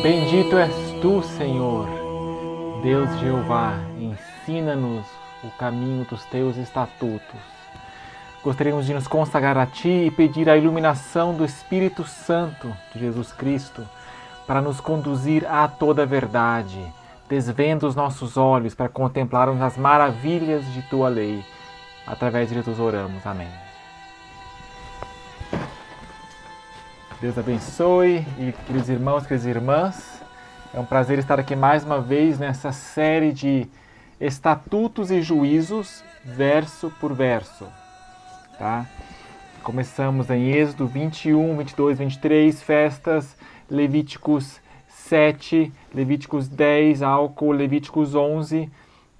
Bendito és tu, Senhor, Deus Jeová, ensina-nos o caminho dos teus estatutos. Gostaríamos de nos consagrar a Ti e pedir a iluminação do Espírito Santo de Jesus Cristo para nos conduzir a toda a verdade, desvenda os nossos olhos para contemplarmos as maravilhas de Tua lei. Através de Jesus oramos. Amém. Deus abençoe, e queridos irmãos, queridas irmãs, é um prazer estar aqui mais uma vez nessa série de estatutos e juízos, verso por verso. Tá? Começamos em Êxodo 21, 22, 23, festas, Levíticos 7, Levíticos 10, álcool, Levíticos 11,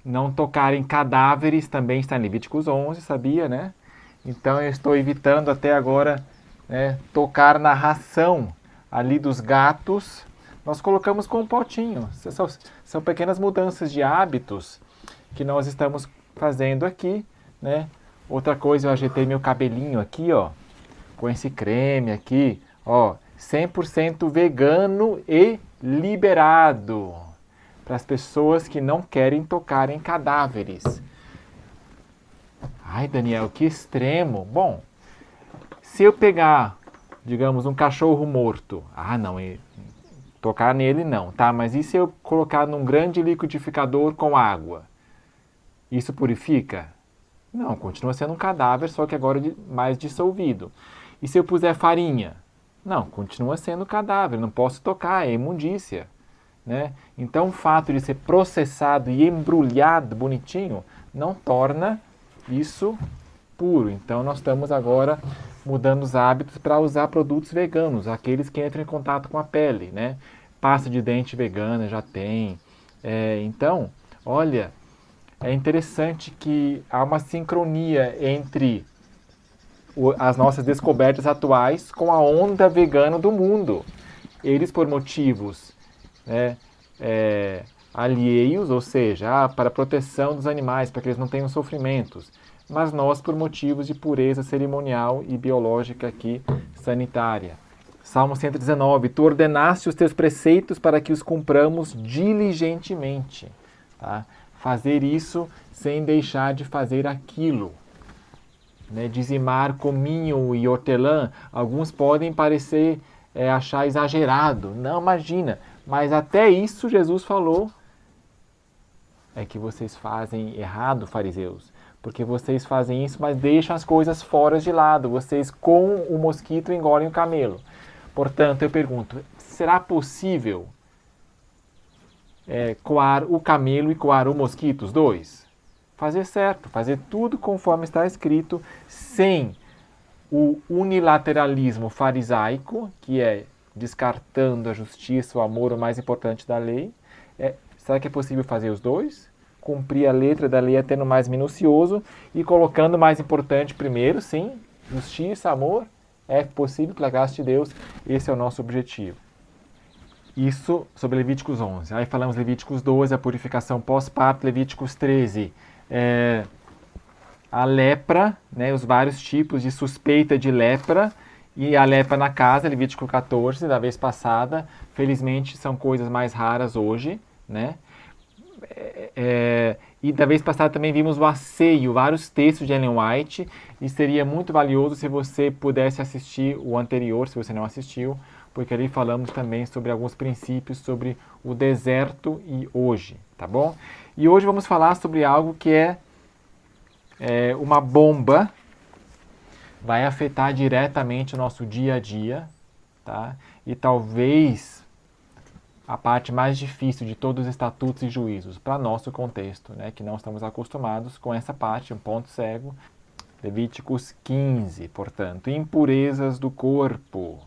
não tocar em cadáveres, também está em Levíticos 11, sabia, né? Então eu estou evitando até agora tocar na ração ali dos gatos. Nós colocamos com um potinho. São pequenas mudanças de hábitos que nós estamos fazendo aqui, né? Outra coisa, eu ajeitei meu cabelinho aqui, ó, com esse creme aqui, ó, 100% vegano e liberado para as pessoas que não querem tocar em cadáveres. Ai, Daniel, que extremo. Bom, se eu pegar, digamos, um cachorro morto, tocar nele não, tá? Mas e se eu colocar num grande liquidificador com água? Isso purifica? Não, continua sendo um cadáver, só que agora mais dissolvido. E se eu puser farinha? Não, continua sendo cadáver, não posso tocar, é imundícia, né? Então o fato de ser processado e embrulhado bonitinho não torna isso puro. Então nós estamos agora mudando os hábitos para usar produtos veganos, aqueles que entram em contato com a pele, né? Pasta de dente vegana já tem. Então, olha, é interessante que há uma sincronia entre as nossas descobertas atuais com a onda vegana do mundo. Eles por motivos, né, alheios, ou seja, para a proteção dos animais, para que eles não tenham sofrimentos. Mas nós por motivos de pureza cerimonial e biológica aqui, sanitária. Salmo 119, tu ordenaste os teus preceitos para que os cumpramos diligentemente. Tá? Fazer isso sem deixar de fazer aquilo. Né? Dizimar cominho e hortelã, alguns podem parecer achar exagerado. Não, imagina. Mas até isso Jesus falou, é que vocês fazem errado, fariseus. Porque vocês fazem isso, mas deixam as coisas fora de lado. Vocês, com o mosquito, engolem o camelo. Portanto, eu pergunto, será possível coar o camelo e coar o mosquito, os dois? Fazer certo, fazer tudo conforme está escrito, sem o unilateralismo farisaico, que é descartando a justiça, o amor, o mais importante da lei. Será que é possível fazer os dois? Cumprir a letra da lei até no mais minucioso e colocando o mais importante primeiro, sim, justiça, amor, é possível pela graça de Deus, esse é o nosso objetivo. Isso sobre Levíticos 11. Aí falamos Levíticos 12, a purificação pós-parto, Levíticos 13, a lepra, né, os vários tipos de suspeita de lepra, e a lepra na casa, Levítico 14, da vez passada. Felizmente são coisas mais raras hoje, né? E da vez passada também vimos o asseio, vários textos de Ellen White, e seria muito valioso se você pudesse assistir o anterior, se você não assistiu, porque ali falamos também sobre alguns princípios sobre o deserto e hoje, tá bom? E hoje vamos falar sobre algo que é uma bomba, vai afetar diretamente o nosso dia a dia, tá? E talvez a parte mais difícil de todos os estatutos e juízos, para nosso contexto, né, que não estamos acostumados com essa parte, um ponto cego. Levíticos 15, portanto, impurezas do corpo.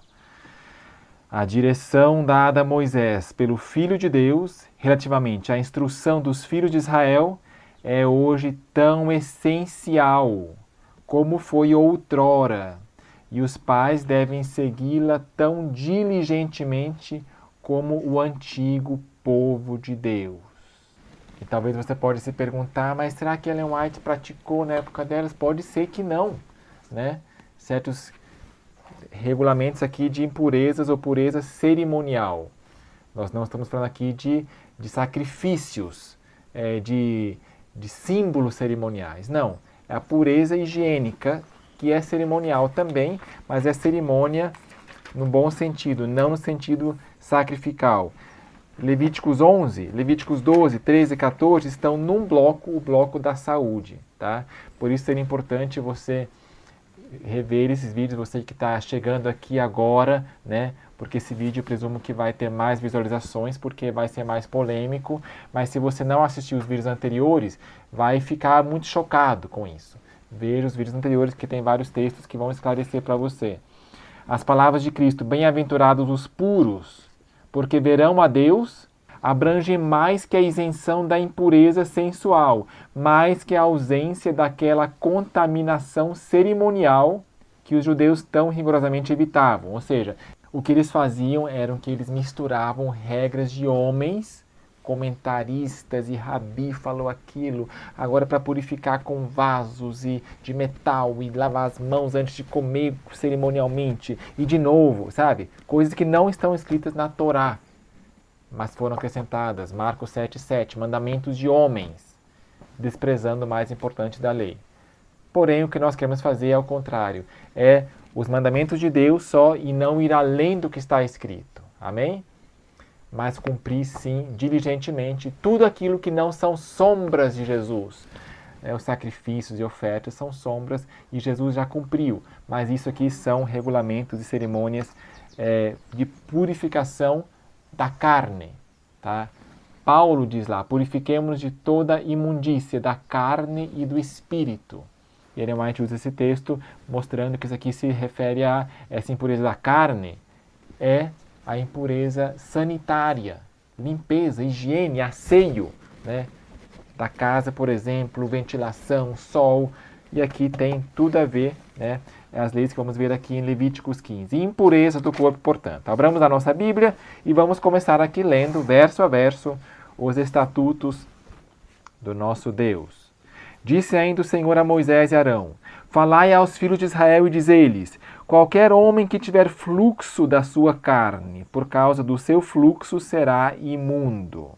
A direção dada a Moisés pelo Filho de Deus, relativamente à instrução dos filhos de Israel, é hoje tão essencial como foi outrora, e os pais devem segui-la tão diligentemente como o antigo povo de Deus. E talvez você pode se perguntar, mas será que Ellen White praticou na época delas? Pode ser que não, né? Certos regulamentos aqui de impurezas ou pureza cerimonial. Nós não estamos falando aqui de sacrifícios, de símbolos cerimoniais. Não, é a pureza higiênica, que é cerimonial também, mas é cerimônia no bom sentido, não no sentido sacrificial. Levíticos 11, Levíticos 12, 13 e 14 estão num bloco, o bloco da saúde. Tá? Por isso seria importante você rever esses vídeos, você que está chegando aqui agora, né? Porque esse vídeo eu presumo que vai ter mais visualizações, porque vai ser mais polêmico, mas se você não assistiu os vídeos anteriores, vai ficar muito chocado com isso. Veja os vídeos anteriores, que tem vários textos que vão esclarecer para você. As palavras de Cristo, bem-aventurados os puros, porque verão a Deus, abrange mais que a isenção da impureza sensual, mais que a ausência daquela contaminação cerimonial que os judeus tão rigorosamente evitavam. Ou seja, o que eles faziam era que eles misturavam regras de homens, comentaristas, e Rabi falou aquilo, agora para purificar com vasos de metal e lavar as mãos antes de comer cerimonialmente, e de novo, sabe? Coisas que não estão escritas na Torá, mas foram acrescentadas. Marcos 7,7, mandamentos de homens, desprezando o mais importante da lei. Porém, o que nós queremos fazer é o contrário, é os mandamentos de Deus só e não ir além do que está escrito. Amém? Mas cumprir, sim, diligentemente, tudo aquilo que não são sombras de Jesus. Os sacrifícios e ofertas são sombras e Jesus já cumpriu. Mas isso aqui são regulamentos e cerimônias de purificação da carne. Tá? Paulo diz lá, purifiquemos-nos de toda imundícia da carne e do espírito. E Ellen White usa esse texto mostrando que isso aqui se refere a essa impureza da carne, é a impureza sanitária, limpeza, higiene, asseio, né? Da casa, por exemplo, ventilação, sol, e aqui tem tudo a ver, né? As leis que vamos ver aqui em Levíticos 15. Impureza do corpo, portanto. Abramos a nossa Bíblia e vamos começar aqui lendo, verso a verso, os estatutos do nosso Deus. Disse ainda o Senhor a Moisés e Arão, falai aos filhos de Israel e dizei-lhes, qualquer homem que tiver fluxo da sua carne, por causa do seu fluxo, será imundo.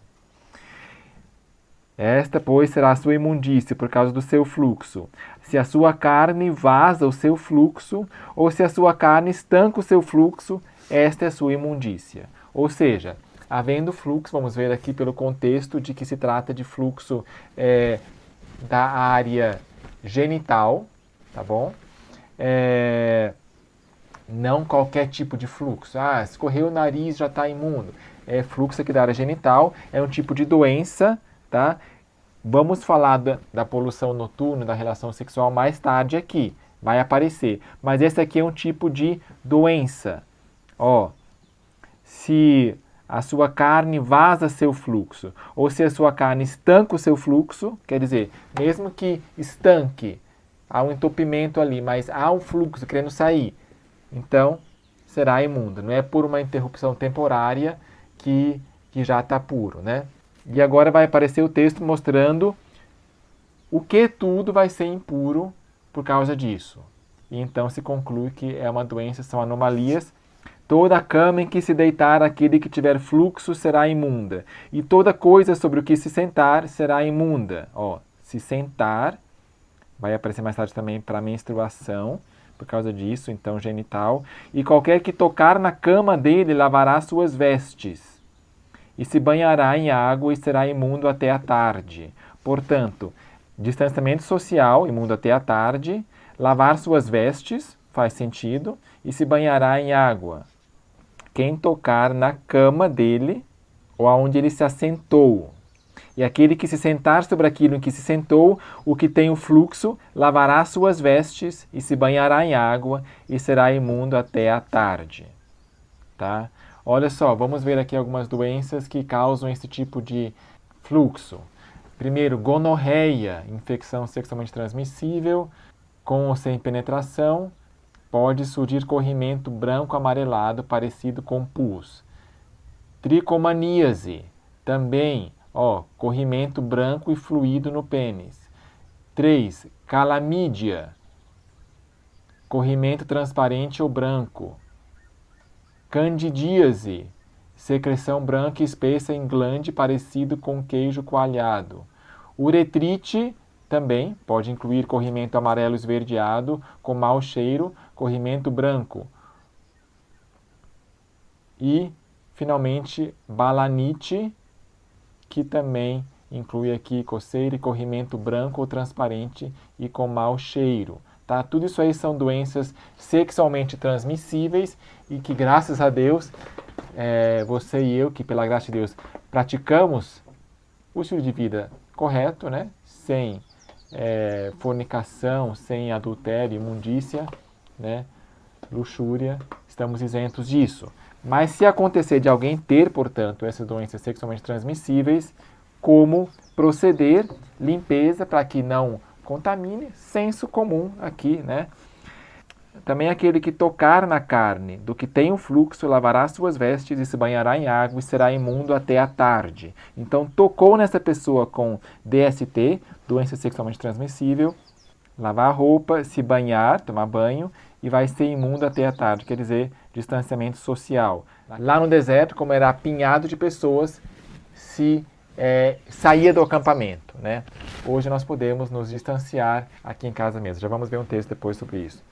Esta, pois, será a sua imundícia, por causa do seu fluxo. Se a sua carne vaza o seu fluxo, ou se a sua carne estanca o seu fluxo, esta é a sua imundícia. Ou seja, havendo fluxo, vamos ver aqui pelo contexto de que se trata de fluxo da área genital, tá bom? Não qualquer tipo de fluxo. Escorreu o nariz, já está imundo. Fluxo aqui da área genital, é um tipo de doença, tá? Vamos falar da poluição noturna, da relação sexual mais tarde aqui, vai aparecer. Mas esse aqui é um tipo de doença. Se a sua carne vaza seu fluxo, ou se a sua carne estanca o seu fluxo, quer dizer, mesmo que estanque, há um entupimento ali, mas há um fluxo querendo sair, então será imundo. Não é por uma interrupção temporária que já está puro, né? E agora vai aparecer o texto mostrando o que tudo vai ser impuro por causa disso. E então se conclui que é uma doença, são anomalias. Toda cama em que se deitar aquele que tiver fluxo será imunda, e toda coisa sobre o que se sentar será imunda. Se sentar, vai aparecer mais tarde também para menstruação, por causa disso, então genital. E qualquer que tocar na cama dele lavará suas vestes, e se banhará em água e será imundo até a tarde. Portanto, distanciamento social, imundo até a tarde, lavar suas vestes, faz sentido, e se banhará em água. Quem tocar na cama dele, ou aonde ele se assentou. E aquele que se sentar sobre aquilo em que se sentou, o que tem o fluxo, lavará suas vestes e se banhará em água e será imundo até a tarde. Tá? Olha só, vamos ver aqui algumas doenças que causam esse tipo de fluxo. Primeiro, gonorreia, infecção sexualmente transmissível, com ou sem penetração. Pode surgir corrimento branco amarelado parecido com pus. Tricomaníase, também, corrimento branco e fluido no pênis. 3. Calamídia, corrimento transparente ou branco. Candidíase, secreção branca e espessa em glande parecido com queijo coalhado. Uretrite também pode incluir corrimento amarelo esverdeado com mau cheiro, corrimento branco. E, finalmente, balanite, que também inclui aqui coceira e corrimento branco ou transparente e com mau cheiro. Tá? Tudo isso aí são doenças sexualmente transmissíveis e que, graças a Deus, você e eu, que pela graça de Deus praticamos o estilo de vida correto, né? Sem fornicação, sem adultério, imundícia, né? Luxúria, estamos isentos disso. Mas se acontecer de alguém ter, portanto, essas doenças sexualmente transmissíveis, como proceder? Limpeza para que não contamine, senso comum aqui, né? Também aquele que tocar na carne do que tem o fluxo lavará suas vestes e se banhará em água e será imundo até a tarde. Então, tocou nessa pessoa com DST, doença sexualmente transmissível, lavar a roupa, se banhar, tomar banho e vai ser imundo até a tarde, quer dizer, distanciamento social. Lá no deserto, como era apinhado de pessoas, se saía do acampamento, né? Hoje nós podemos nos distanciar aqui em casa mesmo. Já vamos ver um texto depois sobre isso.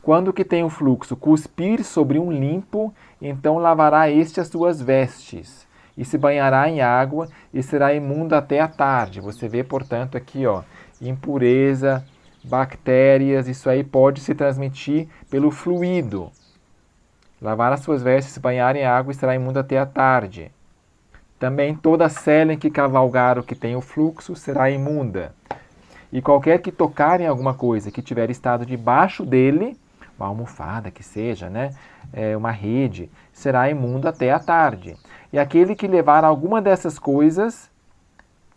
Quando que tem o fluxo cuspir sobre um limpo, então lavará este as suas vestes e se banhará em água e será imundo até a tarde. Você vê, portanto, aqui, ó, impureza, bactérias, isso aí pode se transmitir pelo fluido. Lavar as suas vestes, se banhar em água e será imundo até a tarde. Também toda cela em que cavalgar o que tem o fluxo será imunda. E qualquer que tocar em alguma coisa que tiver estado debaixo dele, uma almofada que seja, né? Uma rede, será imundo até a tarde. E aquele que levar alguma dessas coisas,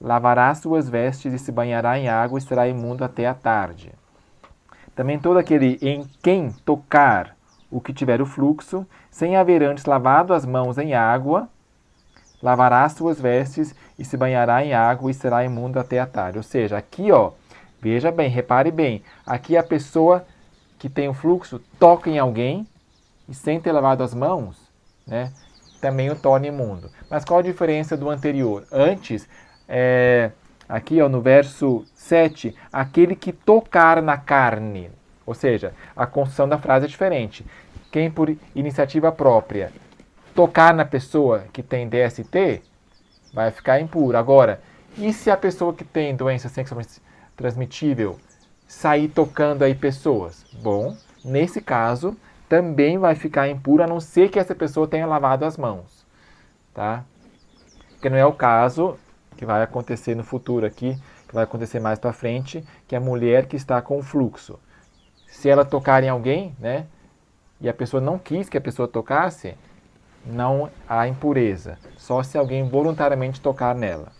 lavará suas vestes e se banhará em água e será imundo até a tarde. Também todo aquele em quem tocar o que tiver o fluxo, sem haver antes lavado as mãos em água, lavará suas vestes e se banhará em água e será imundo até a tarde. Ou seja, aqui, ó, veja bem, repare bem, aqui a pessoa que tem o fluxo toca em alguém e sem ter lavado as mãos, né, também o torna imundo. Mas qual a diferença do anterior? Antes, aqui ó, no verso 7, aquele que tocar na carne, ou seja, a construção da frase é diferente. Quem por iniciativa própria tocar na pessoa que tem DST, vai ficar impuro. Agora, e se a pessoa que tem doença sexualmente transmitível sair tocando aí pessoas? Bom, nesse caso, também vai ficar impuro, a não ser que essa pessoa tenha lavado as mãos. Tá? Porque não é o caso que vai acontecer no futuro aqui, que vai acontecer mais para frente, que é a mulher que está com fluxo. Se ela tocar em alguém, né, e a pessoa não quis que a pessoa tocasse, não há impureza, só se alguém voluntariamente tocar nela.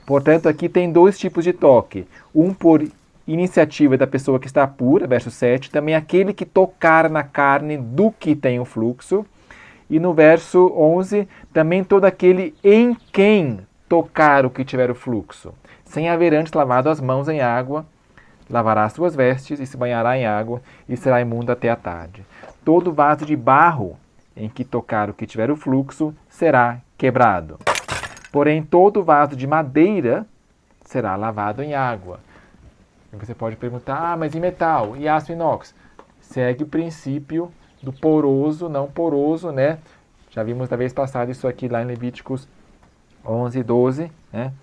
Portanto, aqui tem dois tipos de toque. Um por iniciativa da pessoa que está pura, verso 7, também aquele que tocar na carne do que tem o fluxo. E no verso 11, também todo aquele em quem tocar o que tiver o fluxo, sem haver antes lavado as mãos em água, lavará as suas vestes e se banhará em água e será imundo até a tarde. Todo vaso de barro em que tocar o que tiver o fluxo será quebrado. Porém, todo vaso de madeira será lavado em água. E você pode perguntar, mas e metal? E aço inox? Segue o princípio do poroso, não poroso, né? Já vimos da vez passada isso aqui lá em Levíticos 11, 12, né?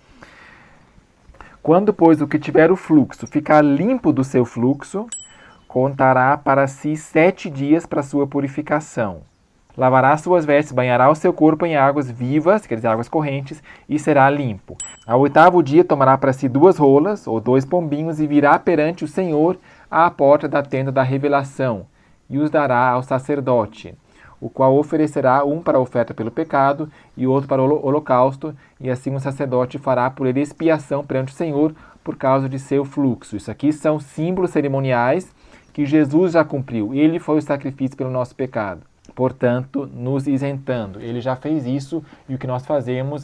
Quando, pois, o que tiver o fluxo ficar limpo do seu fluxo, contará para si 7 dias para sua purificação. Lavará suas vestes, banhará o seu corpo em águas vivas, quer dizer, águas correntes, e será limpo. Ao 8º dia tomará para si 2 rolas, ou 2 pombinhos, e virá perante o Senhor à porta da tenda da revelação, e os dará ao sacerdote, o qual oferecerá um para a oferta pelo pecado e outro para o holocausto, e assim o sacerdote fará por ele expiação perante o Senhor por causa de seu fluxo. Isso aqui são símbolos cerimoniais que Jesus já cumpriu. Ele foi o sacrifício pelo nosso pecado, portanto, nos isentando. Ele já fez isso e o que nós fazemos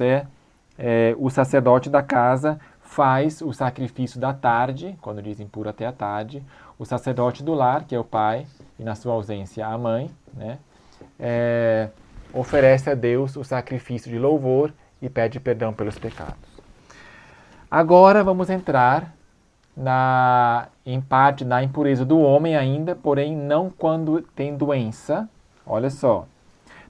o sacerdote da casa faz o sacrifício da tarde, quando diz impuro até a tarde, o sacerdote do lar, que é o pai, e na sua ausência a mãe, né, oferece a Deus o sacrifício de louvor e pede perdão pelos pecados. Agora vamos entrar em parte da impureza do homem ainda, porém não quando tem doença. Olha só.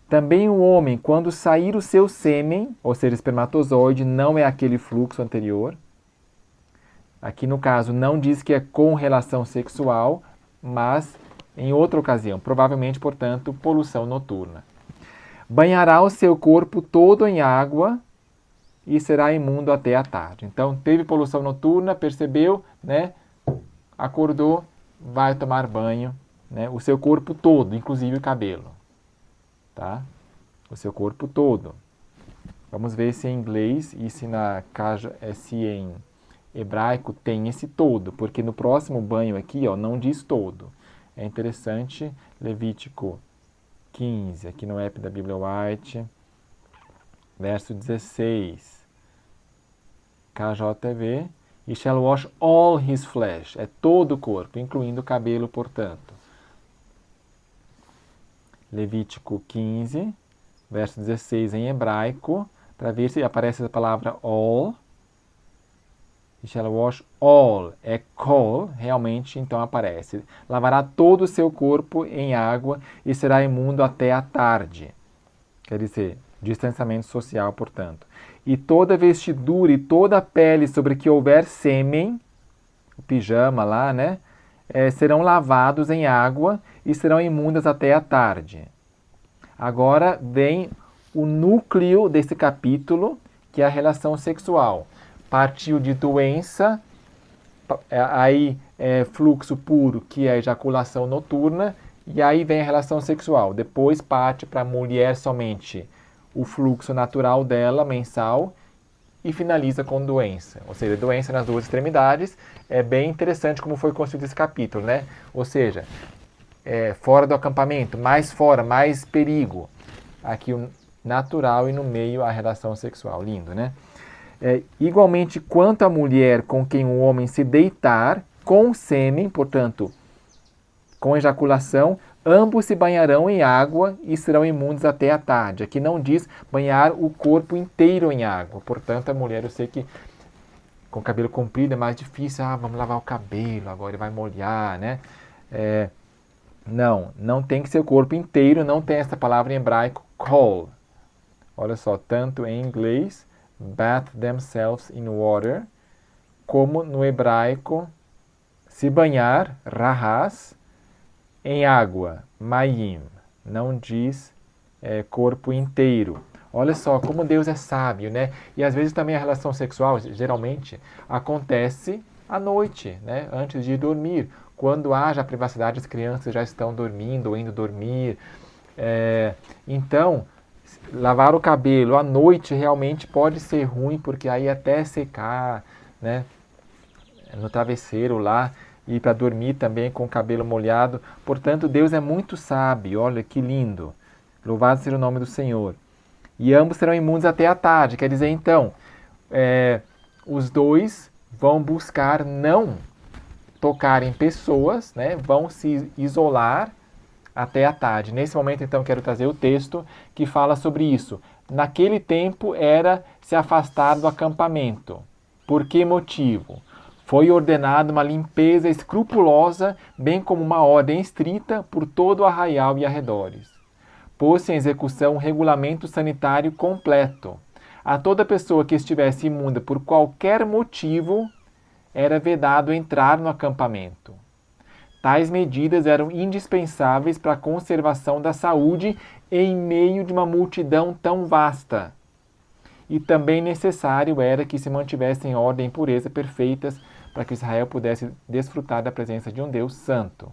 Também o homem, quando sair o seu sêmen, ou seja, espermatozoide, não é aquele fluxo anterior. Aqui no caso não diz que é com relação sexual, mas em outra ocasião, provavelmente, portanto, poluição noturna. Banhará o seu corpo todo em água e será imundo até a tarde. Então, teve poluição noturna, percebeu, né? Acordou, vai tomar banho, né? O seu corpo todo, inclusive o cabelo. Tá? O seu corpo todo. Vamos ver se em inglês e se em hebraico tem esse todo, porque no próximo banho aqui, ó, não diz todo. É interessante, Levítico 15, aqui no app da Bíblia White, verso 16. KJV, e shall wash all his flesh, é todo o corpo, incluindo o cabelo, portanto. Levítico 15, verso 16 em hebraico, para ver se aparece a palavra all. E shall wash all, é kol, realmente, então aparece. Lavará todo o seu corpo em água e será imundo até a tarde. Quer dizer, distanciamento social, portanto. E toda vestidura e toda a pele sobre que houver sêmen, o pijama lá, né? Serão lavados em água e serão imundas até a tarde. Agora vem o núcleo desse capítulo, que é a relação sexual. Partiu de doença, aí fluxo puro, que é ejaculação noturna, e aí vem a relação sexual. Depois parte para a mulher somente o fluxo natural dela, mensal, e finaliza com doença. Ou seja, doença nas duas extremidades. É bem interessante como foi construído esse capítulo, né? Ou seja, fora do acampamento, mais fora, mais perigo. Aqui o natural e no meio a relação sexual. Lindo, né? Igualmente, quanto à mulher com quem o homem se deitar, com sêmen, portanto, com ejaculação, ambos se banharão em água e serão imundos até a tarde. Aqui não diz banhar o corpo inteiro em água. Portanto, a mulher, eu sei que com cabelo comprido é mais difícil. Vamos lavar o cabelo, agora ele vai molhar, né? Não tem que ser o corpo inteiro, não tem essa palavra em hebraico, kol. Olha só, tanto em inglês, bathe themselves in water, como no hebraico, se banhar, rahas, em água, mayim. Não diz corpo inteiro. Olha só como Deus é sábio, né? E às vezes também a relação sexual, geralmente, acontece à noite, né? Antes de dormir. Quando haja privacidade, as crianças já estão dormindo ou indo dormir. Então, lavar o cabelo à noite realmente pode ser ruim, porque aí até secar, né? No travesseiro lá, e para dormir também com o cabelo molhado. Portanto, Deus é muito sábio. Olha que lindo. Louvado seja o nome do Senhor. E ambos serão imundos até a tarde. Quer dizer, então, os dois vão buscar não tocar em pessoas, né? Vão se isolar até a tarde. Nesse momento, então, quero trazer o texto que fala sobre isso. Naquele tempo era se afastar do acampamento. Por que motivo? Foi ordenada uma limpeza escrupulosa, bem como uma ordem estrita por todo o arraial e arredores. Pôs-se em execução um regulamento sanitário completo. A toda pessoa que estivesse imunda por qualquer motivo, era vedado entrar no acampamento. Tais medidas eram indispensáveis para a conservação da saúde em meio de uma multidão tão vasta. E também necessário era que se mantivessem em ordem e pureza perfeitas para que Israel pudesse desfrutar da presença de um Deus santo,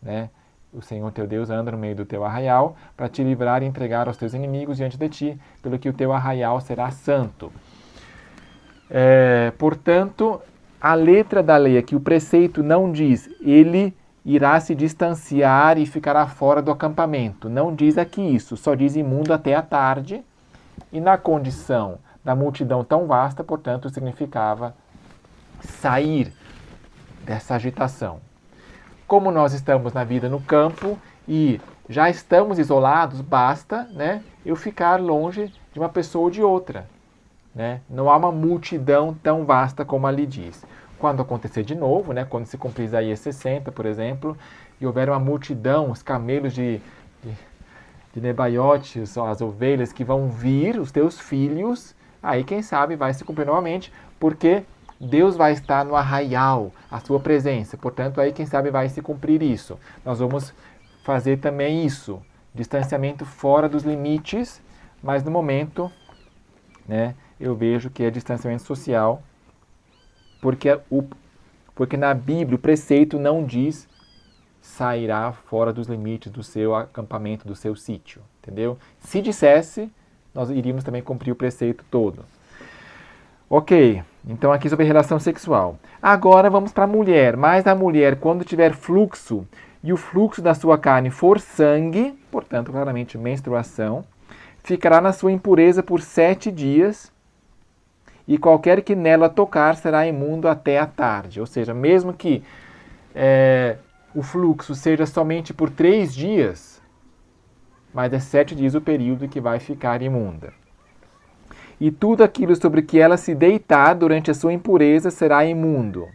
né? O Senhor teu Deus anda no meio do teu arraial para te livrar e entregar aos teus inimigos diante de ti, pelo que o teu arraial será santo. Portanto, a letra da lei aqui, o preceito não diz, ele irá se distanciar e ficará fora do acampamento. Não diz aqui isso, só diz imundo até a tarde. E na condição da multidão tão vasta, portanto, significava sair dessa agitação. Como nós estamos na vida no campo e já estamos isolados, basta, né, eu ficar longe de uma pessoa ou de outra. Né? Não há uma multidão tão vasta como ali diz. Quando acontecer de novo, né, quando se cumprir Isaías 60, por exemplo, e houver uma multidão, os camelos de Nebaiote, as ovelhas que vão vir, os teus filhos, aí quem sabe vai se cumprir novamente, porque Deus vai estar no arraial, a sua presença. Portanto, aí quem sabe vai se cumprir isso. Nós vamos fazer também isso, distanciamento fora dos limites, mas no momento, né, eu vejo que é distanciamento social, porque na Bíblia o preceito não diz sairá fora dos limites do seu acampamento, do seu sítio, entendeu? Se dissesse, nós iríamos também cumprir o preceito todo. Ok, então aqui sobre relação sexual. Agora vamos para a mulher. Mas a mulher, quando tiver fluxo, e o fluxo da sua carne for sangue, portanto, claramente menstruação, ficará na sua impureza por 7 dias, e qualquer que nela tocar será imundo até a tarde. Ou seja, mesmo que o fluxo seja somente por 3 dias, mas é 7 dias o período que vai ficar imunda. E tudo aquilo sobre que ela se deitar durante a sua impureza será imundo.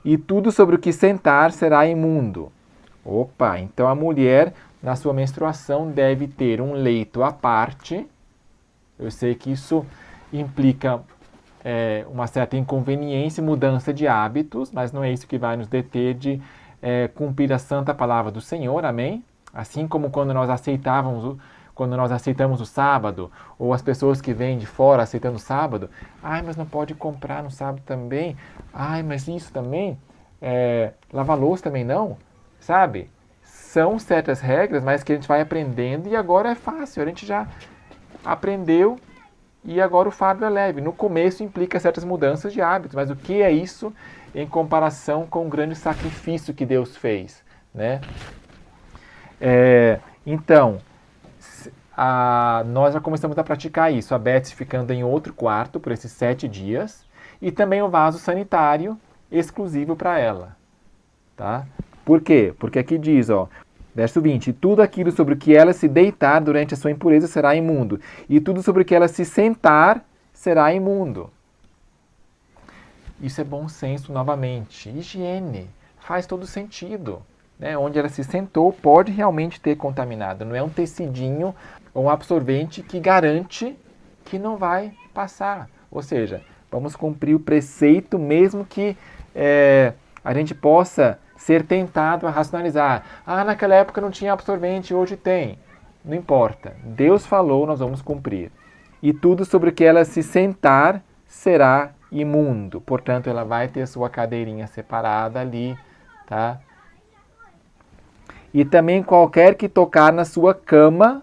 E tudo sobre o que sentar será imundo. Opa, então a mulher, na sua menstruação, deve ter um leito à parte. Eu sei que isso implica uma certa inconveniência e mudança de hábitos, mas não é isso que vai nos deter de cumprir a santa palavra do Senhor, amém? Assim como quando nós aceitamos o sábado, ou as pessoas que vêm de fora aceitando o sábado, mas não pode comprar no sábado também, mas isso também, lavar louça também não, sabe? São certas regras, mas que a gente vai aprendendo e agora é fácil, a gente já aprendeu e agora o fardo é leve. No começo implica certas mudanças de hábitos, mas o que é isso em comparação com o grande sacrifício que Deus fez, né? Então, nós já começamos a praticar isso, a Beth ficando em outro quarto por esses 7 dias, e também o vaso sanitário exclusivo para ela. Tá? Por quê? Porque aqui diz, verso 20, tudo aquilo sobre o que ela se deitar durante a sua impureza será imundo, e tudo sobre o que ela se sentar será imundo. Isso é bom senso novamente. Higiene faz todo sentido. Né? Onde ela se sentou pode realmente ter contaminado. Não é um tecidinho ou um absorvente que garante que não vai passar. Ou seja, vamos cumprir o preceito mesmo que a gente possa ser tentado a racionalizar. Naquela época não tinha absorvente, hoje tem. Não importa. Deus falou, nós vamos cumprir. E tudo sobre o que ela se sentar será imundo. Portanto, ela vai ter sua cadeirinha separada ali, tá? E também qualquer que tocar na sua cama,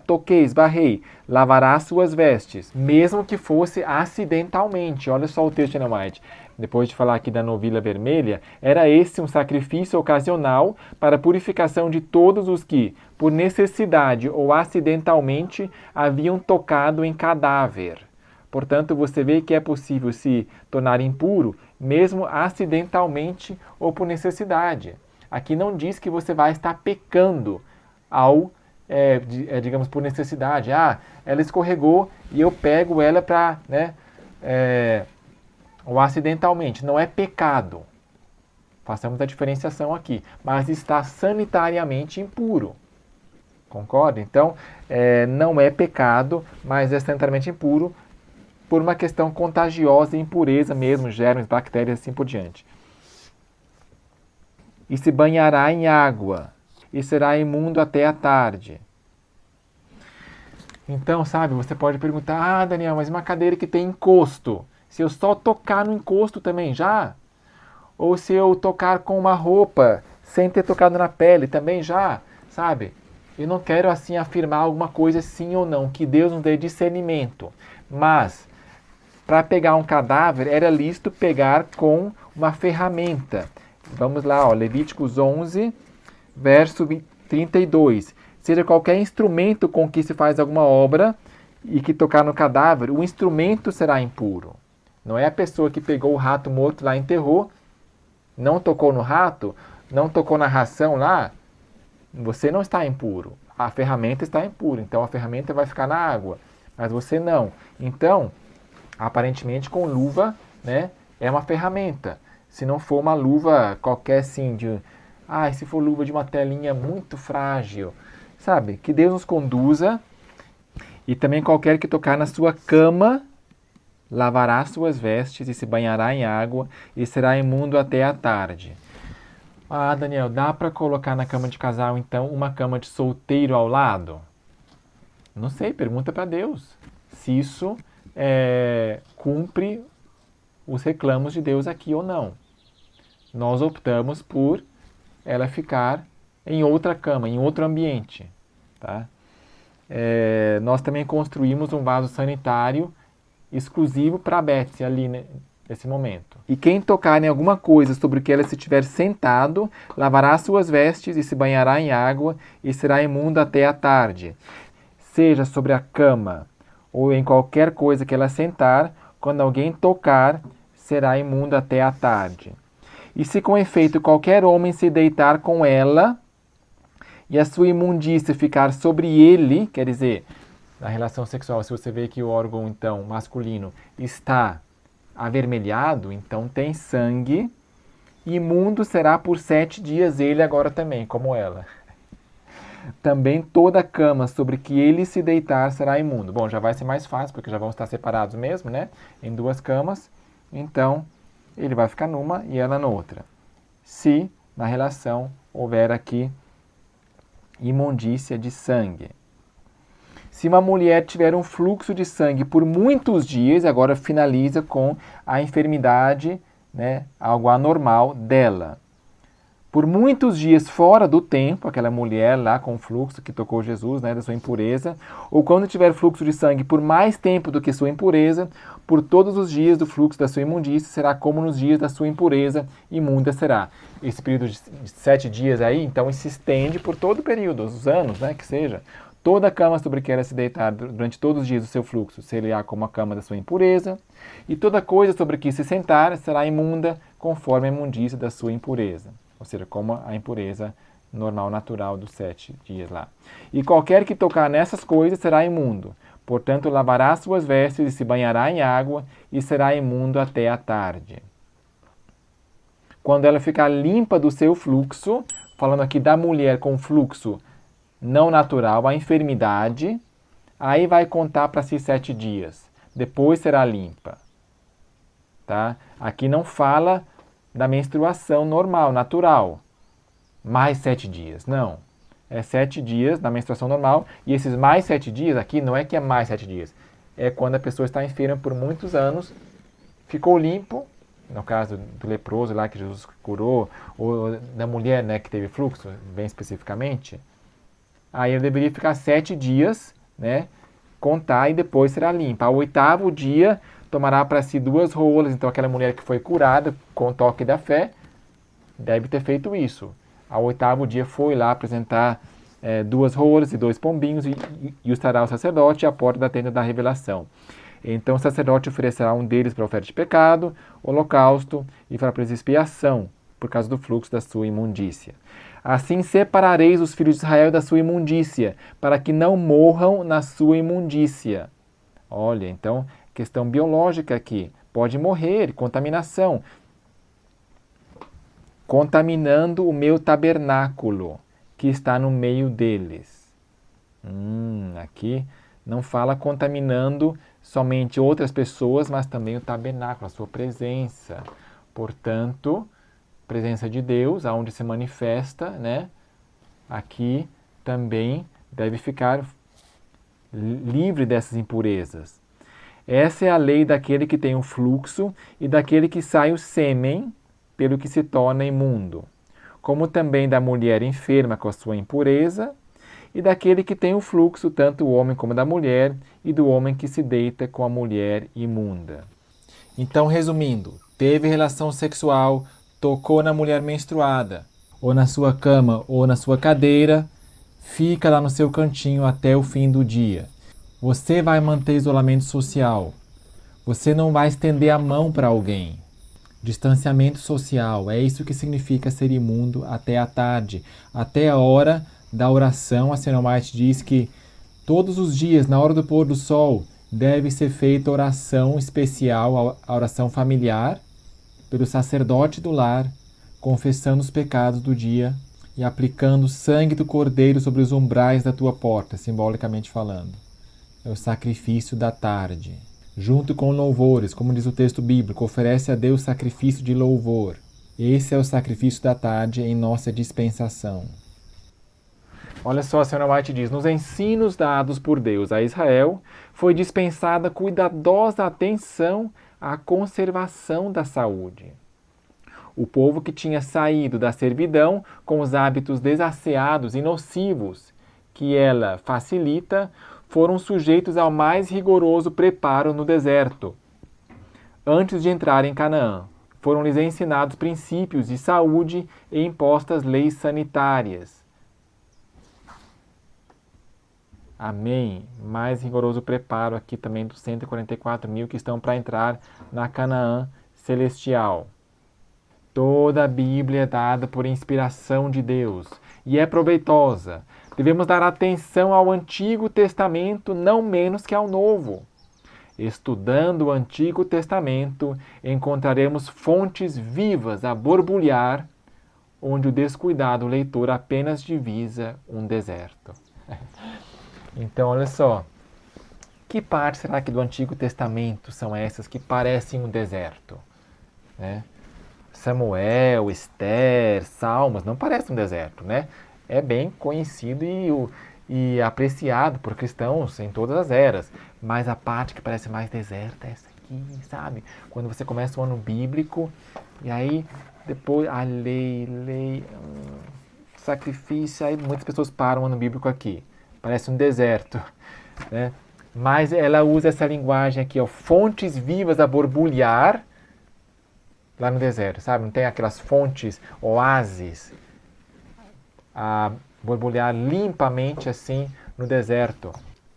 toquei, esbarrei, lavará suas vestes, mesmo que fosse acidentalmente. Olha só o texto de Ellen White. Depois de falar aqui da novilha vermelha, era esse um sacrifício ocasional para a purificação de todos os que, por necessidade ou acidentalmente, haviam tocado em cadáver. Portanto, você vê que é possível se tornar impuro, mesmo acidentalmente ou por necessidade. Aqui não diz que você vai estar pecando digamos, por necessidade. Ela escorregou e eu pego ela para, ou acidentalmente. Não é pecado. Façamos a diferenciação aqui. Mas está sanitariamente impuro. Concorda? Então, não é pecado, mas é sanitariamente impuro por uma questão contagiosa e impureza mesmo, germes, bactérias e assim por diante. E se banhará em água, e será imundo até a tarde. Então, sabe, você pode perguntar, Daniel, mas uma cadeira que tem encosto, se eu só tocar no encosto também já? Ou se eu tocar com uma roupa, sem ter tocado na pele, também já? Sabe? Eu não quero assim afirmar alguma coisa sim ou não, que Deus nos dê discernimento. Mas, para pegar um cadáver, era lícito pegar com uma ferramenta. Vamos lá, Levíticos 11, verso 32. Seja qualquer instrumento com que se faz alguma obra e que tocar no cadáver, o instrumento será impuro. Não é a pessoa que pegou o rato morto lá e enterrou, não tocou no rato, não tocou na ração lá, Você não está impuro. A ferramenta está impura, então a ferramenta vai ficar na água, mas você não. Então, aparentemente com luva, né, é uma ferramenta. Se não for uma luva qualquer assim, se for luva de uma telinha muito frágil, sabe? Que Deus nos conduza. E também qualquer que tocar na sua cama, lavará suas vestes e se banhará em água e será imundo até a tarde. Ah, Daniel, dá para colocar na cama de casal, então, uma cama de solteiro ao lado? Não sei, pergunta para Deus. Se isso cumpre os reclamos de Deus aqui ou não. Nós optamos por ela ficar em outra cama, em outro ambiente. Tá? Nós também construímos um vaso sanitário exclusivo para a Betsy ali, né, nesse momento. E quem tocar em alguma coisa sobre o que ela se tiver sentado, lavará suas vestes e se banhará em água e será imundo até a tarde. Seja sobre a cama ou em qualquer coisa que ela sentar, quando alguém tocar, será imundo até a tarde. E se com efeito qualquer homem se deitar com ela e a sua imundícia ficar sobre ele, quer dizer, na relação sexual, se você vê que o órgão então masculino está avermelhado, então tem sangue, imundo será por 7 dias ele agora também, como ela. Também toda cama sobre que ele se deitar será imundo. Bom, já vai ser mais fácil, porque já vão estar separados mesmo, né? Em 2 camas. Então, ele vai ficar numa e ela noutra. Se na relação houver aqui imundícia de sangue. Se uma mulher tiver um fluxo de sangue por muitos dias, agora finaliza com a enfermidade, né, algo anormal dela. Por muitos dias fora do tempo, aquela mulher lá com fluxo que tocou Jesus, né, da sua impureza, ou quando tiver fluxo de sangue por mais tempo do que sua impureza, por todos os dias do fluxo da sua imundícia, será como nos dias da sua impureza, imunda será. Esse período de 7 dias aí, então, se estende por todo o período, os anos, né, que seja. Toda a cama sobre que ela se deitar durante todos os dias do seu fluxo será como a cama da sua impureza, e toda coisa sobre que se sentar será imunda conforme a imundícia da sua impureza. Ou seja, como a impureza normal, natural dos 7 dias lá. E qualquer que tocar nessas coisas será imundo. Portanto, lavará suas vestes e se banhará em água e será imundo até a tarde. Quando ela ficar limpa do seu fluxo, falando aqui da mulher com fluxo não natural, a enfermidade, aí vai contar para si 7 dias. Depois será limpa. Tá? Aqui não fala da menstruação normal, natural. Mais 7 dias. Não. É 7 dias da menstruação normal. E esses mais 7 dias aqui não é que é mais 7 dias. É quando a pessoa está enferma por muitos anos, ficou limpo, no caso do leproso lá que Jesus curou, ou da mulher, né, que teve fluxo, bem especificamente. Aí ele deveria ficar 7 dias, né, contar e depois será limpa. Ao 8º dia, tomará para si 2 rolas. Então aquela mulher que foi curada com o toque da fé, deve ter feito isso. Ao 8º dia foi lá apresentar 2 rolas e 2 pombinhos e os trará ao sacerdote à porta da tenda da revelação. Então o sacerdote oferecerá um deles para oferta de pecado, holocausto e para expiação, por causa do fluxo da sua imundícia. Assim separareis os filhos de Israel da sua imundícia, para que não morram na sua imundícia. Olha, então, questão biológica aqui. Pode morrer, contaminação. Contaminando o meu tabernáculo, que está no meio deles. Aqui não fala contaminando somente outras pessoas, mas também o tabernáculo, a sua presença. Portanto, presença de Deus, aonde se manifesta, né? Aqui também deve ficar livre dessas impurezas. Essa é a lei daquele que tem o fluxo e daquele que sai o sêmen, pelo que se torna imundo, como também da mulher enferma com a sua impureza, e daquele que tem o fluxo, tanto o homem como da mulher, e do homem que se deita com a mulher imunda. Então, resumindo, teve relação sexual, tocou na mulher menstruada, ou na sua cama, ou na sua cadeira, fica lá no seu cantinho até o fim do dia. Você vai manter isolamento social. Você não vai estender a mão para alguém. Distanciamento social, é isso que significa ser imundo até a tarde, até a hora da oração, a Ellen White diz que todos os dias, na hora do pôr do sol, deve ser feita oração especial, a oração familiar, pelo sacerdote do lar, confessando os pecados do dia e aplicando o sangue do cordeiro sobre os umbrais da tua porta, simbolicamente falando. É o sacrifício da tarde. Junto com louvores, como diz o texto bíblico, oferece a Deus sacrifício de louvor. Esse é o sacrifício da tarde em nossa dispensação. Olha só, a Ellen White diz, nos ensinos dados por Deus a Israel, foi dispensada cuidadosa atenção à conservação da saúde. O povo que tinha saído da servidão com os hábitos desasseados e nocivos que ela facilita, foram sujeitos ao mais rigoroso preparo no deserto. Antes de entrar em Canaã, foram-lhes ensinados princípios de saúde e impostas leis sanitárias. Amém. Mais rigoroso preparo aqui também dos 144 mil que estão para entrar na Canaã celestial. Toda a Bíblia é dada por inspiração de Deus e é proveitosa. Devemos dar atenção ao Antigo Testamento não menos que ao Novo. Estudando o Antigo Testamento, encontraremos fontes vivas a borbulhar, onde o descuidado leitor apenas divisa um deserto. Então, olha só, que parte será que do Antigo Testamento são essas que parecem um deserto? Né? Samuel, Esther, Salmos, não parece um deserto, né? É bem conhecido e apreciado por cristãos em todas as eras. Mas a parte que parece mais deserta é essa aqui, sabe? Quando você começa o ano bíblico, e aí depois a lei, sacrifício, aí muitas pessoas param o ano bíblico aqui. Parece um deserto, né? Mas ela usa essa linguagem aqui, ó, fontes vivas a borbulhar lá no deserto, sabe? Não tem aquelas fontes, oásis, a borbulhar limpamente assim no deserto.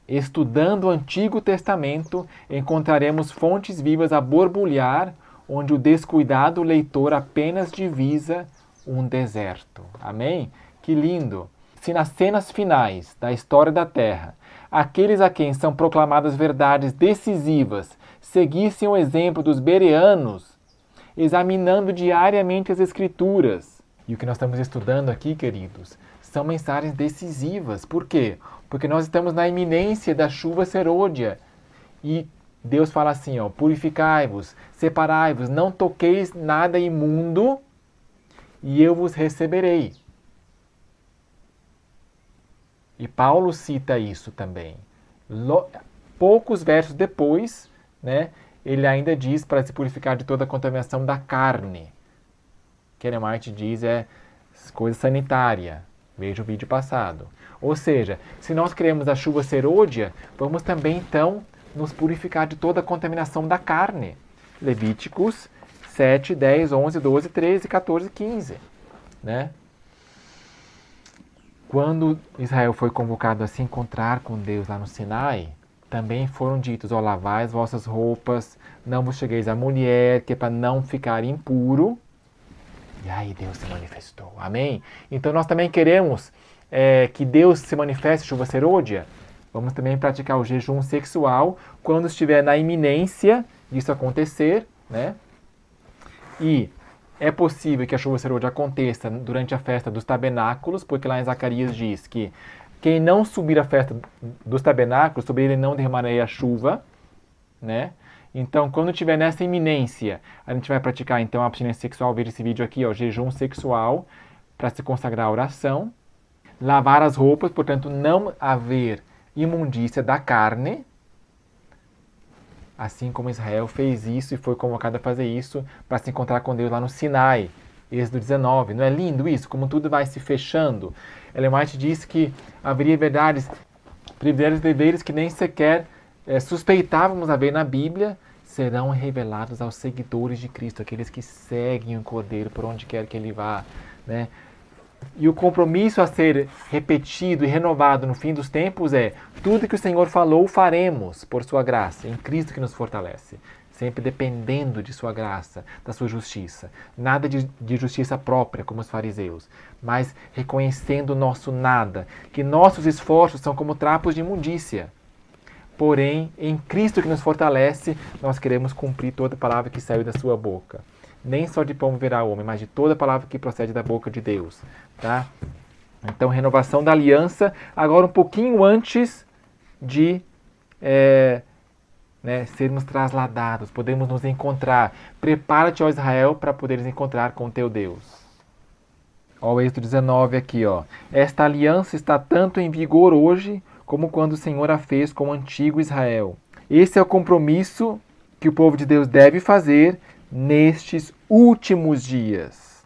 Estudando o Antigo Testamento, encontraremos fontes vivas a borbulhar, onde o descuidado leitor apenas divisa um deserto. Amém? Que lindo! Se nas cenas finais da história da Terra, aqueles a quem são proclamadas verdades decisivas seguissem o exemplo dos bereanos, examinando diariamente as Escrituras. E o que nós estamos estudando aqui, queridos, são mensagens decisivas. Por quê? Porque nós estamos na iminência da chuva serôdia. E Deus fala assim, ó, purificai-vos, separai-vos, não toqueis nada imundo, e eu vos receberei. E Paulo cita isso também. Poucos versos depois, né, ele ainda diz para se purificar de toda a contaminação da carne. Que Ellen White diz é coisa sanitária. Veja o vídeo passado. Ou seja, se nós queremos a chuva serôdia, vamos também então nos purificar de toda a contaminação da carne. Levíticos 7, 10, 11, 12, 13, 14, 15. Né? Quando Israel foi convocado a se encontrar com Deus lá no Sinai, também foram ditos, ó, lavai as vossas roupas, não vos chegueis à mulher, que é para não ficar impuro. E aí Deus se manifestou. Amém? Então nós também queremos que Deus se manifeste, chuva serôdia. Vamos também praticar o jejum sexual quando estiver na iminência disso acontecer, né? E é possível que a chuva serôdia aconteça durante a festa dos tabernáculos, porque lá em Zacarias diz que quem não subir à festa dos tabernáculos, sobre ele não derramarei a chuva, né? Então, quando estiver nessa iminência, a gente vai praticar então a abstinência sexual, veja esse vídeo aqui, ó, jejum sexual, para se consagrar à oração. Lavar as roupas, portanto, não haver imundícia da carne, assim como Israel fez isso e foi convocado a fazer isso para se encontrar com Deus lá no Sinai, Êxodo 19. Não é lindo isso? Como tudo vai se fechando. Ellen White diz que haveria verdades, privilégios e deveres que nem sequer suspeitávamos haver na Bíblia, serão revelados aos seguidores de Cristo, aqueles que seguem o Cordeiro por onde quer que ele vá, né? E o compromisso a ser repetido e renovado no fim dos tempos é: tudo que o Senhor falou faremos por sua graça, em Cristo que nos fortalece. sempre dependendo de sua graça, da sua justiça. Nada de justiça própria, como os fariseus, mas reconhecendo o nosso nada, que nossos esforços são como trapos de imundícia. Porém, em Cristo que nos fortalece, nós queremos cumprir toda palavra que saiu da sua boca. Nem só de pão viverá o homem, mas de toda palavra que procede da boca de Deus. Tá? Então, renovação da aliança, agora um pouquinho antes de sermos trasladados, podemos nos encontrar. Prepara-te, ó Israel, para poderes encontrar com o teu Deus. Ó, o Êxodo 19 aqui, ó. Esta aliança está tanto em vigor hoje, como quando o Senhor a fez com o antigo Israel. Esse é o compromisso que o povo de Deus deve fazer nestes últimos dias.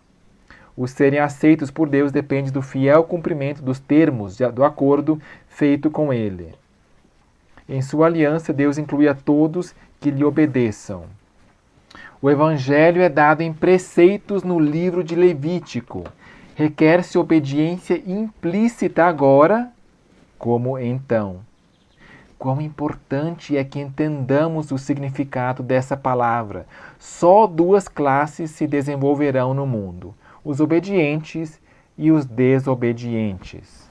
Os serem aceitos por Deus depende do fiel cumprimento dos termos do acordo feito com Ele. Em sua aliança, Deus inclui a todos que lhe obedeçam. O Evangelho é dado em preceitos no livro de Levítico. Requer-se obediência implícita agora, como então. Quão importante é que entendamos o significado dessa palavra. Só duas classes se desenvolverão no mundo: os obedientes e os desobedientes.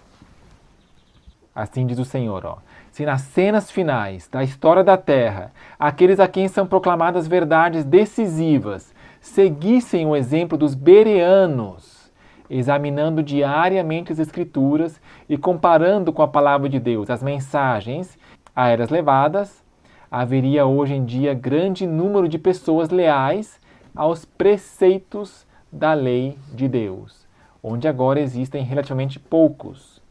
Assim diz o Senhor, ó. Se nas cenas finais da história da Terra, aqueles a quem são proclamadas verdades decisivas seguissem o exemplo dos bereanos, examinando diariamente as Escrituras e comparando com a palavra de Deus as mensagens a elas levadas, haveria hoje em dia grande número de pessoas leais aos preceitos da lei de Deus, onde agora existem relativamente poucos.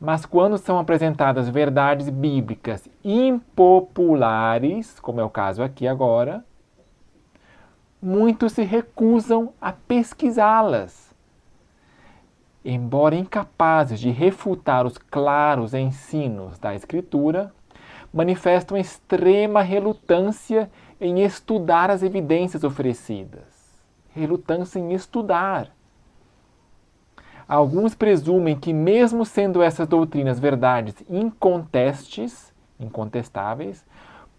Mas quando são apresentadas verdades bíblicas impopulares, como é o caso aqui agora, muitos se recusam a pesquisá-las. Embora incapazes de refutar os claros ensinos da Escritura, manifestam extrema relutância em estudar as evidências oferecidas. Relutância em estudar. Alguns presumem que, mesmo sendo essas doutrinas verdades incontestáveis,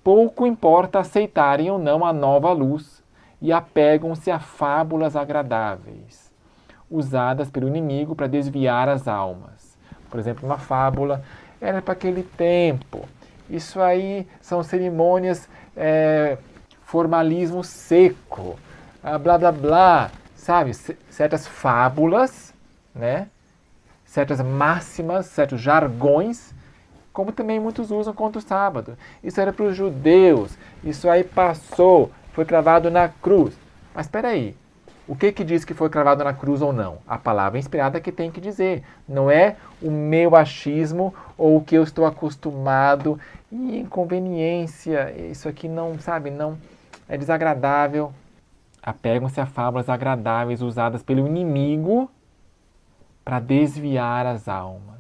pouco importa aceitarem ou não a nova luz e apegam-se a fábulas agradáveis, usadas pelo inimigo para desviar as almas. Por exemplo, uma fábula era para aquele tempo. Isso aí são cerimônias, formalismo seco, blá blá blá, sabe? Certas fábulas, né? Certas máximas, certos jargões, como também muitos usam contra o sábado. Isso era para os judeus, isso aí passou, foi cravado na cruz. Mas espera aí, o que diz que foi cravado na cruz ou não? A palavra inspirada que tem que dizer. Não é o meu achismo ou o que eu estou acostumado. E inconveniência, isso aqui não, sabe, não é desagradável. Apegam-se a fábulas agradáveis usadas pelo inimigo para desviar as almas.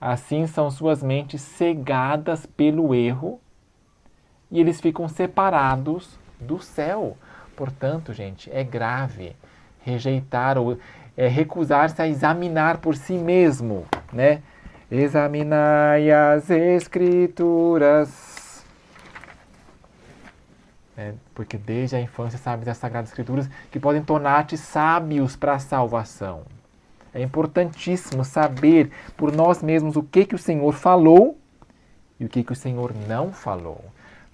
Assim são suas mentes cegadas pelo erro e eles ficam separados do céu. Portanto, gente, é grave rejeitar ou recusar-se a examinar por si mesmo, né? Examinai as Escrituras. Porque desde a infância sabes as Sagradas Escrituras que podem tornar-te sábios para a salvação. É importantíssimo saber por nós mesmos o que o Senhor falou e o que o Senhor não falou.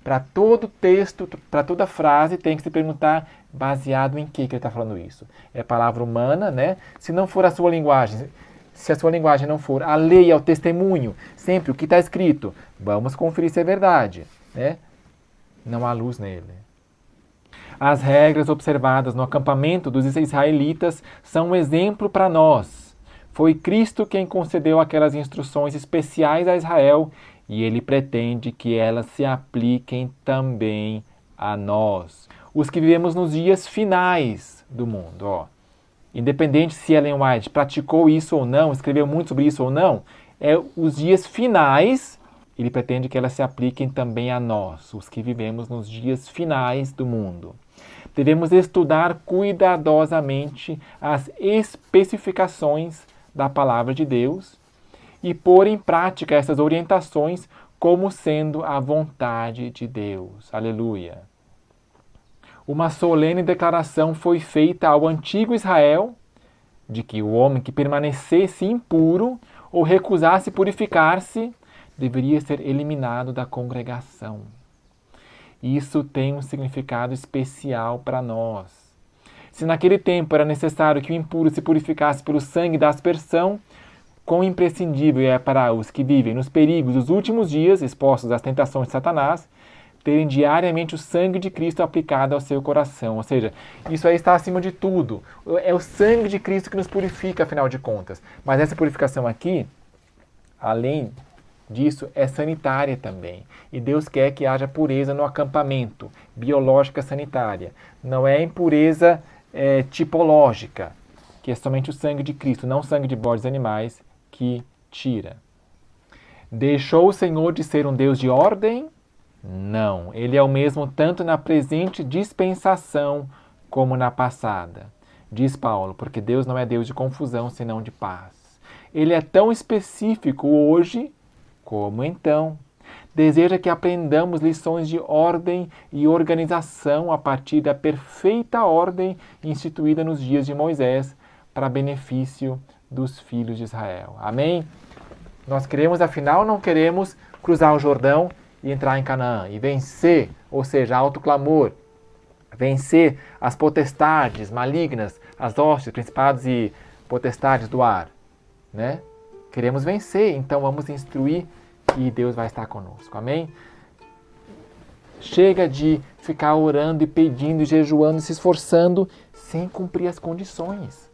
Para todo texto, para toda frase, tem que se perguntar baseado em que ele está falando isso. É palavra humana, né? Se não for a sua linguagem, se a sua linguagem não for a lei ao testemunho, sempre o que está escrito, vamos conferir se é verdade, né? Não há luz nele. As regras observadas no acampamento dos israelitas são um exemplo para nós. Foi Cristo quem concedeu aquelas instruções especiais a Israel e ele pretende que elas se apliquem também a nós, os que vivemos nos dias finais do mundo. Ó. Independente se Ellen White praticou isso ou não, escreveu muito sobre isso ou não, os dias finais, ele pretende que elas se apliquem também a nós, os que vivemos nos dias finais do mundo. Devemos estudar cuidadosamente as especificações da palavra de Deus e pôr em prática essas orientações como sendo a vontade de Deus. Aleluia! uma solene declaração foi feita ao antigo Israel de que o homem que permanecesse impuro ou recusasse purificar-se deveria ser eliminado da congregação. Isso tem um significado especial para nós. Se naquele tempo era necessário que o impuro se purificasse pelo sangue da aspersão, quão imprescindível é para os que vivem nos perigos dos últimos dias, expostos às tentações de Satanás, terem diariamente o sangue de Cristo aplicado ao seu coração. Ou seja, isso aí está acima de tudo. É o sangue de Cristo que nos purifica, afinal de contas. Mas essa purificação aqui, além disso, é sanitária também. E Deus quer que haja pureza no acampamento, biológica sanitária. Não é impureza tipológica, que é somente o sangue de Cristo, não o sangue de bodes animais, que tira. Deixou o Senhor de ser um Deus de ordem? Não. Ele é o mesmo tanto na presente dispensação como na passada. Diz Paulo, porque Deus não é Deus de confusão, senão de paz. Ele é tão específico hoje como então. Deseja que aprendamos lições de ordem e organização a partir da perfeita ordem instituída nos dias de Moisés para benefício dos filhos de Israel. Amém? Nós queremos, afinal, não queremos cruzar o Jordão e entrar em Canaã e vencer, ou seja, autoclamor, vencer as potestades malignas, as hostes, principados e potestades do ar, né? Queremos vencer, então vamos instruir e Deus vai estar conosco. Amém? Chega de ficar orando e pedindo, jejuando, se esforçando sem cumprir as condições.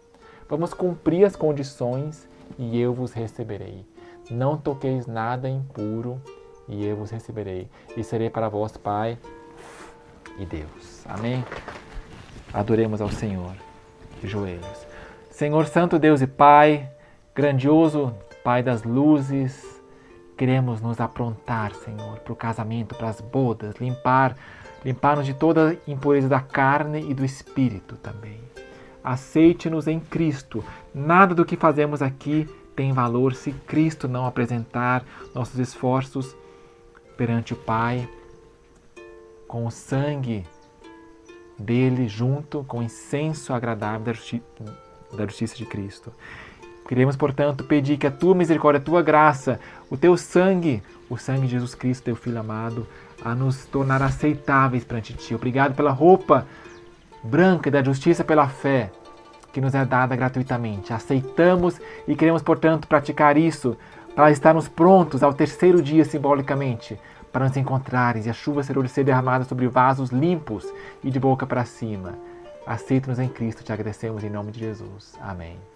Vamos cumprir as condições e eu vos receberei. Não toqueis nada impuro e eu vos receberei. E serei para vós Pai e Deus. Amém? Adoremos ao Senhor de joelhos. Senhor Santo Deus e Pai, grandioso Pai das luzes, queremos nos aprontar, Senhor, para o casamento, para as bodas, limpar-nos de toda impureza da carne e do espírito também. Aceite-nos em Cristo. Nada do que fazemos aqui tem valor se Cristo não apresentar nossos esforços perante o Pai com o sangue dele junto com o incenso agradável da justiça de Cristo. Queremos, portanto, pedir que a tua misericórdia, a tua graça, o teu sangue, o sangue de Jesus Cristo, teu Filho amado, a nos tornar aceitáveis perante ti. Obrigado pela roupa branca da justiça pela fé, que nos é dada gratuitamente. Aceitamos e queremos, portanto, praticar isso para estarmos prontos ao terceiro dia, simbolicamente, para nos encontrares e a chuva ser derramada sobre vasos limpos e de boca para cima. Aceita-nos em Cristo, te agradecemos em nome de Jesus. Amém.